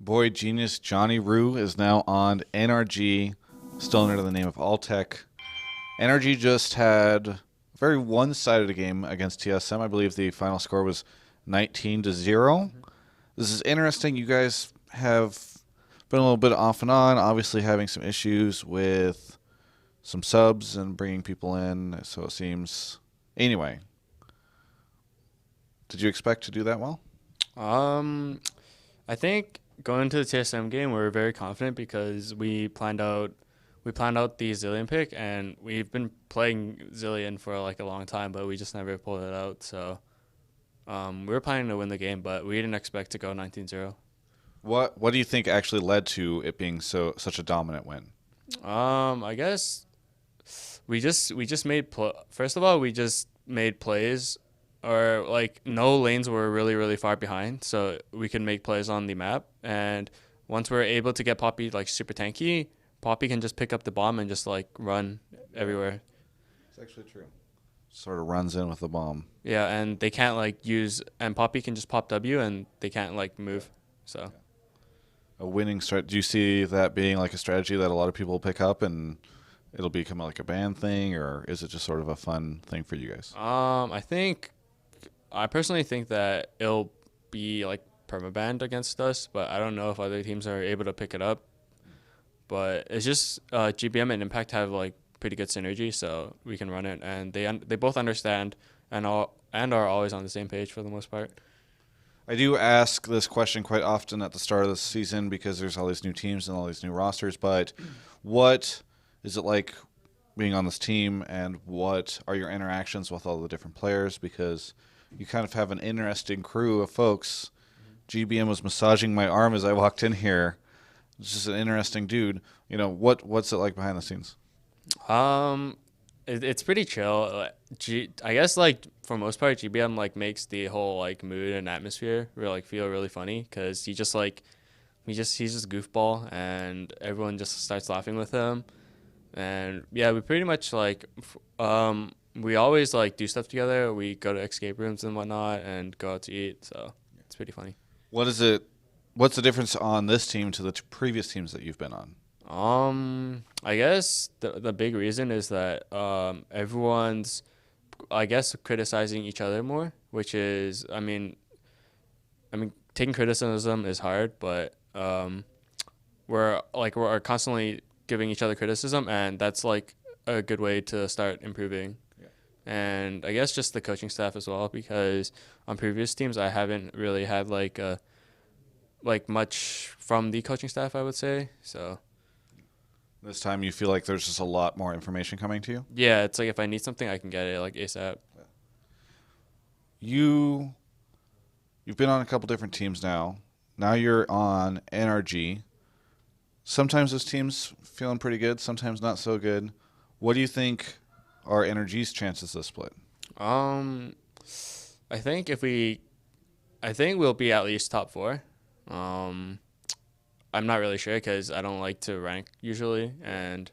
Boy genius Johnny Rue is now on NRG, still under the name of Altec. NRG just had a very one-sided game against TSM. I believe the final score was 19-0. This is interesting. You guys have been a little bit off and on, obviously having some issues with some subs and bringing people in, so it seems. Anyway, did you expect to do that well? Um, I think going into the TSM game, we were very confident because we planned out the Zillion pick, and we've been playing Zillion for like a long time, but we just never pulled it out. So we were planning to win the game, but we didn't expect to go 19-0. What do you think actually led to it being such a dominant win? I guess we just first of all, we just made plays, or like no lanes were really far behind, so we could make plays on the map. And once we're able to get Poppy like super tanky, Poppy can just pick up the bomb and just like run everywhere. It's actually true. Sort of runs in with the bomb. Yeah, and they can't like use, and Poppy can just pop W and they can't like move. So A winning strat. Do you see that being like a strategy that a lot of people pick up and it'll become like a band thing, or is it just sort of a fun thing for you guys? I personally think that it'll be like permabanned against us, but I don't know if other teams are able to pick it up. But it's just GBM and Impact have like pretty good synergy, so we can run it, and they both understand and are always on the same page for the most part. I do ask this question quite often at the start of the season because there's all these new teams and all these new rosters. But what is it like being on this team, and what are your interactions with all the different players? Because you kind of have an interesting crew of folks. GBM was massaging my arm as I walked in here. It's just an interesting dude. What's it like behind the scenes? Um, it's pretty chill. I guess like for most part, GBM like makes the whole like mood and atmosphere really like feel really funny because he's just goofball and everyone just starts laughing with him. And yeah, we pretty much like we always like do stuff together. We go to escape rooms and whatnot and go out to eat. So it's pretty funny. What is it? What's the difference on this team to the previous teams that you've been on? I guess the big reason is that everyone's, I guess, criticizing each other more, which is, I mean, taking criticism is hard, but we're constantly giving each other criticism, and that's like a good way to start improving. Yeah. And I guess just the coaching staff as well, because on previous teams I haven't really had like much from the coaching staff, I would say. So This time you feel like there's just a lot more information coming to you? yeah, it's like if I need something, I can get it like ASAP. You you've been on a couple different teams now. Now you're on NRG. Sometimes those teams feeling pretty good, sometimes not so good. What do you think are NRG's chances this split? Um, I think if we, I think we'll be at least top four. Um, I'm not really sure because I don't like to rank usually, and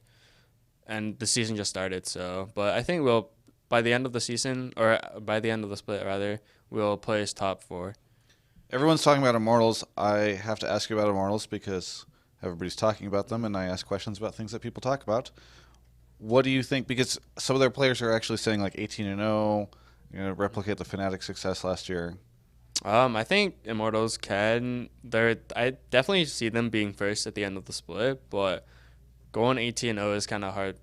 the season just started. So, but I think we'll by the end of the season, or by the end of the split rather, we'll place top four. Everyone's talking about Immortals. I have to ask you about Immortals because everybody's talking about them, and I ask questions about things that people talk about. What do you think? Because some of their players are actually saying like 18-0, replicate the Fnatic success last year. I think Immortals can. I definitely see them being first at the end of the split, but going 18-0 is kind of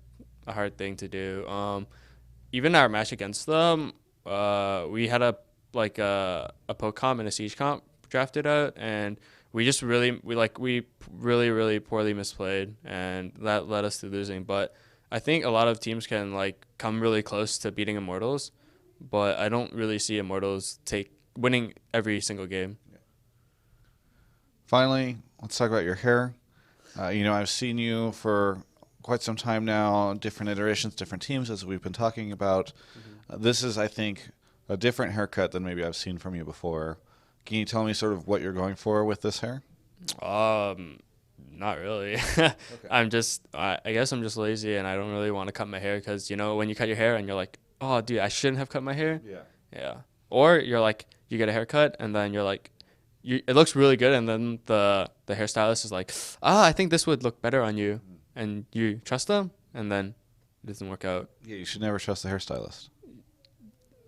a hard thing to do. Even our match against them, we had a poke comp and a siege comp drafted out, and we really poorly misplayed, and that led us to losing. But I think a lot of teams can like come really close to beating Immortals, but I don't really see Immortals take winning every single game. Finally, let's talk about your hair. I've seen you for quite some time now, different iterations, different teams, as we've been talking about. This is, I think, a different haircut than maybe I've seen from you before. Can you tell me sort of what you're going for with this hair? Um, Not really. Okay. I guess I'm just lazy and I don't really want to cut my hair because when you cut your hair and you're like, oh, dude, I shouldn't have cut my hair. Yeah. Yeah. Or you're like, you get a haircut and then you're like, it looks really good, and then the hairstylist is like, I think this would look better on you, and you trust them, and then it doesn't work out. Yeah, you should never trust the hairstylist.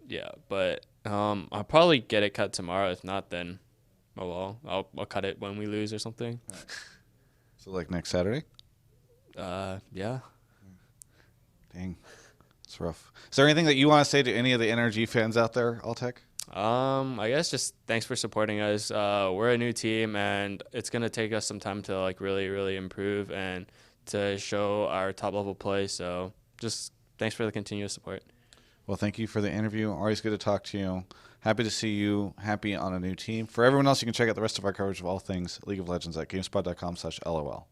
Yeah, but I'll probably get it cut tomorrow. If not, then oh well, I'll cut it when we lose or something. So like next Saturday? Yeah. Dang, it's rough. Is there anything that you want to say to any of the NRG fans out there, Altec? I guess just thanks for supporting us. We're a new team, and it's gonna take us some time to like really, really improve and to show our top level play. So just thanks for the continuous support. Well, thank you for the interview. Always good to talk to you. Happy to see you happy on a new team. For everyone else, you can check out the rest of our coverage of all things League of Legends at gamespot.com/LOL.